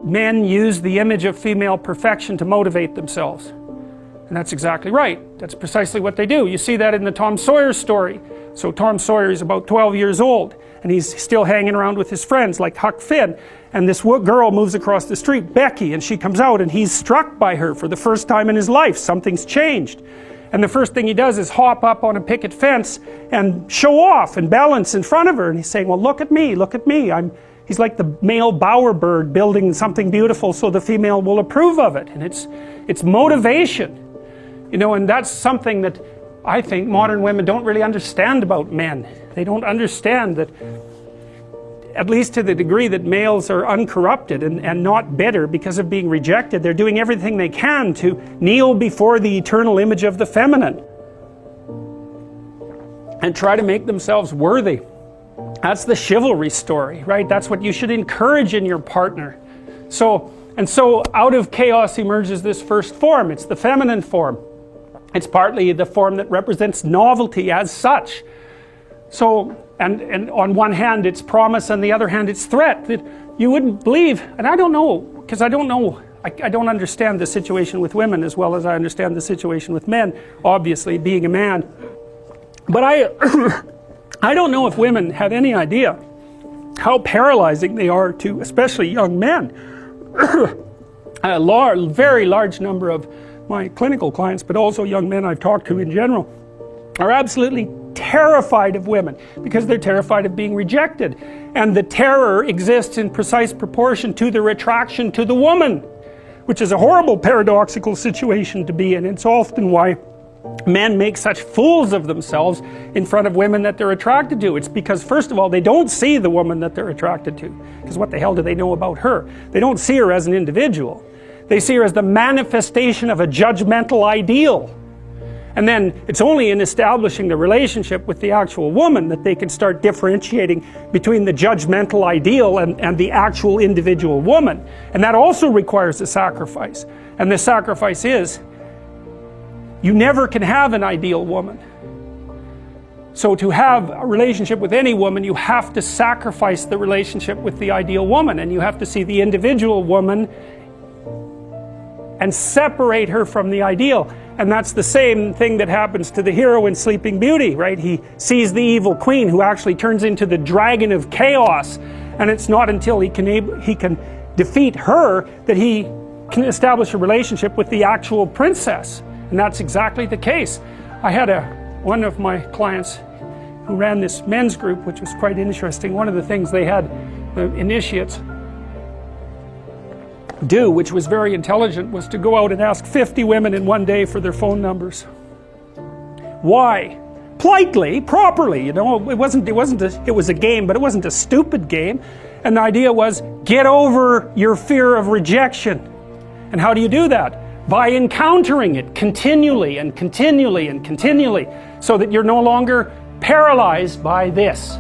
men use the image of female perfection to motivate themselves. And that's exactly right. That's precisely what they do. You see that in the Tom Sawyer story. So Tom Sawyer is about 12 years old, and he's still hanging around with his friends like Huck Finn. And this girl moves across the street, Becky, and she comes out, and he's struck by her for the first time in his life. Something's changed. And the first thing he does is hop up on a picket fence and show off and balance in front of her. And he's saying, well, look at me, look at me. He's like the male bowerbird building something beautiful so the female will approve of it. And it's motivation. You know, and that's something that I think modern women don't really understand about men. They don't understand that, at least to the degree that males are uncorrupted and not bitter because of being rejected, they're doing everything they can to kneel before the eternal image of the feminine and try to make themselves worthy. That's the chivalry story, right? That's what you should encourage in your partner. So out of chaos emerges this first form. It's the feminine form. It's partly the form that represents novelty as such. So, and on one hand it's promise, on the other hand it's threat. That you wouldn't believe, and I don't know, because I don't understand the situation with women as well as I understand the situation with men, obviously, being a man. But I don't know if women have any idea how paralyzing they are to, especially young men. A very large number of my clinical clients, but also young men I've talked to in general, are absolutely terrified of women because they're terrified of being rejected. And the terror exists in precise proportion to the attraction to the woman, which is a horrible paradoxical situation to be in. It's often why men make such fools of themselves in front of women that they're attracted to. It's because, first of all, they don't see the woman that they're attracted to, because what the hell do they know about her? They don't see her as an individual. They see her as the manifestation of a judgmental ideal. And then it's only in establishing the relationship with the actual woman that they can start differentiating between the judgmental ideal and the actual individual woman. And that also requires a sacrifice. And the sacrifice is, you never can have an ideal woman. So to have a relationship with any woman, you have to sacrifice the relationship with the ideal woman, and you have to see the individual woman and separate her from the ideal. And that's the same thing that happens to the hero in Sleeping Beauty, right? He sees the evil queen who actually turns into the dragon of chaos, and it's not until he can defeat her that he can establish a relationship with the actual princess. And that's exactly the case. I had one of my clients who ran this men's group, which was quite interesting. One of the things they had the initiates do, which was very intelligent, was to go out and ask 50 women in one day for their phone numbers. Why? Politely, properly, you know. It was a game, but it wasn't a stupid game. And the idea was, get over your fear of rejection. And how do you do that? By encountering it continually and continually and continually, so that you're no longer paralyzed by this.